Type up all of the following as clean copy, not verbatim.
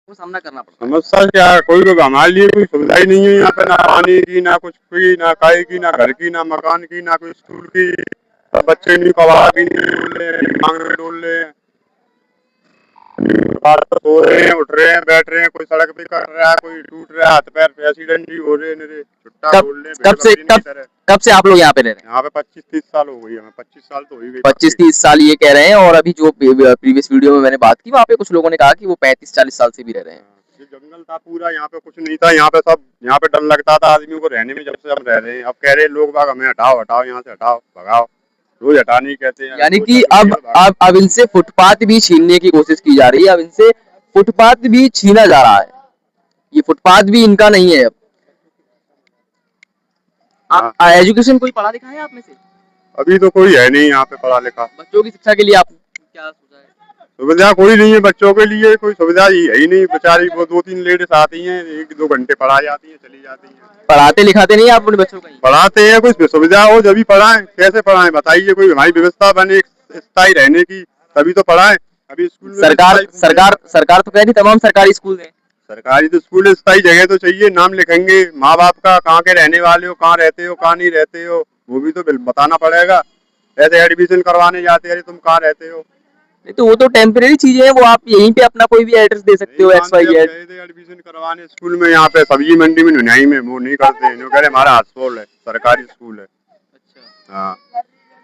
को सामना करना पड़ता है। समस्या क्या है, कोई लोग हमारे लिए कोई सुविधा ही नहीं है यहाँ पे, ना पानी की, ना कुछ की, ना खाए की, ना घर की, ना मकान की, ना कोई स्कूल की। सब बच्चे नहीं कबाड़ भी नहीं डोल रहे हैं, मांग में डोल रहे हैं, सो रहे हैं, उठ रहे हैं, बैठ रहे हैं, कोई सड़क पे कर रहा है, कोई टूट रहा है, हाथ पैर पे एक्सीडेंट ही हो रहे हैं, मेरे छुट्टा कब बोल रहे हैं, कब से कब से आप लोग यहाँ पे रह रहे हैं? यहाँ पे 25-30 साल हो गई हमें, 25 साल तो हो ही गई। 25-30 साल ये कह रहे हैं, और अभी जो प्रीवियस वीडियो में मैंने बात की वहाँ पे कुछ लोगों ने कहा कि वो 35-40 साल से भी रह रहे हैं। ये जंगल था पूरा, यहाँ पे कुछ नहीं था, यहाँ पे सब, यहाँ पे डर लगता था आदमियों को रहने में, जब से हम रह रहे हैं। अब कह रहे हैं लोग बाग हमें हटाओ हटाओ, यहाँ से हटाओ, भगाओ, रोज हटाने ही कहते हैं। यानी कि अब इनसे फुटपाथ भी छीनने की कोशिश की जा रही है, अब इनसे फुटपाथ भी छीना जा रहा है, ये फुटपाथ भी इनका नहीं है। अब आप एजुकेशन कोई पढ़ा लिखा है आप में से? अभी तो कोई है नहीं यहाँ पे पढ़ा लिखा। बच्चों की शिक्षा के लिए आप क्या सोचा है? सुविधा कोई नहीं है बच्चों के लिए, कोई सुविधा ही है ही नहीं। बेचारी वो 2-3 लेडीज आती हैं, 1-2 घंटे पढ़ा जाती हैं, चली जाती हैं। पढ़ाते लिखाते नहीं आप अपने बच्चों को? पढ़ाते हैं, कुछ सुविधा हो जब भी पढ़ाएं। कैसे पढ़ाएं बताइए, कोई हमारी व्यवस्था बने स्थायी रहने की, तभी तो पढ़ाएं। अभी स्कूल में सरकार तो कह रही तमाम सरकारी स्कूल है। सरकारी तो स्कूल, स्थायी जगह तो चाहिए, नाम लिखेंगे माँ बाप का, कहाँ के रहने वाले हो, कहाँ रहते हो, कहाँ नहीं रहते हो, वो भी तो बताना पड़ेगा। ऐसे एडमिशन करवाने जाते हैं, तुम कहाँ रहते हो? नहीं तो वो तो टेम्परेरी चीजें हैं, वो आप यहीं पे अपना कोई भी एड्रेस दे सकते हो, XYZ। एडमिशन करवाने स्कूल में, यहाँ पे सब्जी मंडी में नुनाई में, वो नहीं करते हैं, कह रहे हमारा हाउसफुल है, सरकारी स्कूल है। अच्छा। हाँ।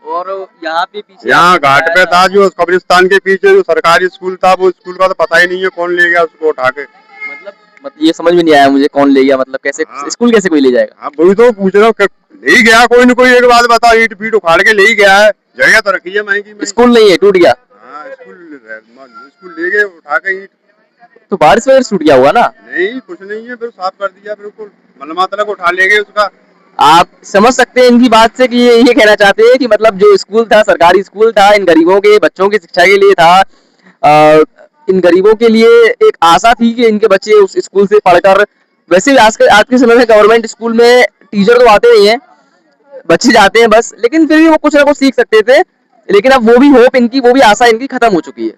और यहाँ पे पीछे, यहाँ घाट पे था जो कब्रिस्तान के पीछे जो सरकारी स्कूल था, वो स्कूल का तो पता ही नहीं है कौन ले गया उसको उठा के। मतलब ये समझ में नहीं आया मुझे, कौन ले गया मतलब कैसे? स्कूल कैसे कोई ले जाएगा? हाँ वही तो पूछ रहा हूँ, ले ही गया कोई न कोई। एक बात बताओ, ईट पीट उखाड़ के ले ही गया है, जगह तो रखी है महंगी। स्कूल नहीं है, टूट गया। हाँ स्कूल ले गए उठा के ईट। तो बारिश वगैरह टूट गया हुआ ना? नहीं कुछ नहीं है, फिर साफ कर दिया बिल्कुल, मलमा तलक उठा ले गए उसका। आप समझ सकते हैं इनकी बात से कि ये कहना चाहते हैं कि मतलब जो स्कूल था, सरकारी स्कूल था, इन गरीबों के बच्चों की शिक्षा के लिए था। इन गरीबों के लिए एक आशा थी कि इनके बच्चे उस स्कूल से पढ़कर, वैसे आज के समय में गवर्नमेंट स्कूल में टीचर तो आते नहीं है, बच्चे जाते हैं बस, लेकिन फिर भी वो कुछ ना कुछ सीख सकते थे। लेकिन अब वो भी होप इनकी, वो भी आशा इनकी खत्म हो चुकी है।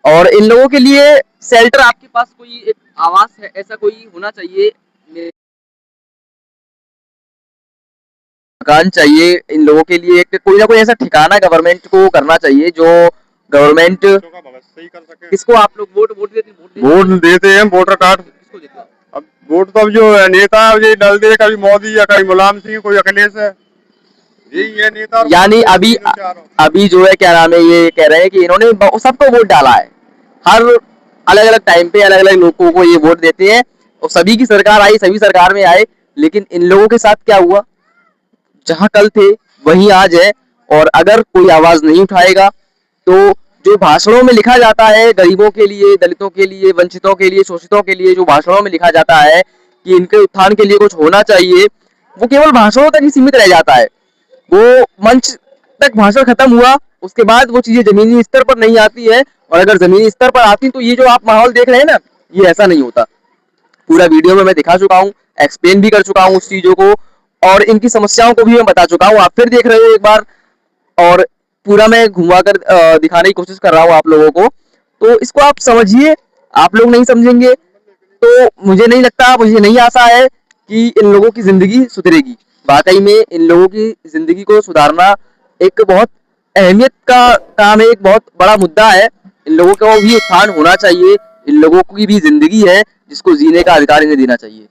और इन लोगों के लिए शेल्टर, आपके पास कोई एक आवास है, ऐसा कोई होना चाहिए, मकान चाहिए इन लोगों के लिए, कोई ना कोई ऐसा ठिकाना गवर्नमेंट को करना चाहिए जो गवर्नमेंट। किसको आप लोग वोट देते हैं? वोटर कार्ड किसको देते हैं? अब वोट तो अब जो नेता ये डाल दे, कभी मोदी या कभी मुलायम सिंह, कोई अखिलेश है, ये नेता। यानी अभी जो है क्या नाम है, ये कह रहे हैं कि इन्होंने सबको वोट डाला है, हर अलग अलग टाइम पे अलग अलग लोगों को ये वोट देते हैं, और सभी की सरकार आई, सभी सरकार में आए, लेकिन इन लोगों के साथ क्या हुआ? जहां कल थे वहीं आज है। और अगर कोई आवाज नहीं उठाएगा तो जो भाषणों में लिखा जाता है गरीबों के लिए, दलितों के लिए, वंचितों के लिए, शोषितों के लिए, जो भाषणों में लिखा जाता है कि इनके उत्थान के लिए कुछ होना चाहिए, वो केवल भाषणों तक ही सीमित रह जाता है। वो मंच तक भाषण खत्म हुआ, उसके बाद वो चीजें जमीनी स्तर पर नहीं आती है, और अगर जमीनी स्तर पर आती तो ये जो आप माहौल देख रहे हैं ना, ये ऐसा नहीं होता। पूरा वीडियो में मैं दिखा चुका हूँ, एक्सप्लेन भी कर चुका हूँ उस चीजों को, और इनकी समस्याओं को भी मैं बता चुका हूँ। आप फिर देख रहे हो एक बार, और पूरा मैं घुमा कर दिखाने की कोशिश कर रहा हूँ आप लोगों को, तो इसको आप समझिए। आप लोग नहीं समझेंगे तो मुझे नहीं लगता, मुझे नहीं आशा है कि इन लोगों की जिंदगी सुधरेगी। वाकई में इन लोगों की जिंदगी को सुधारना एक बहुत अहमियत का काम है, एक बहुत बड़ा मुद्दा है। इन लोगों को भी उत्थान होना चाहिए, इन लोगों की भी जिंदगी है जिसको जीने का अधिकार इन्हें देना चाहिए।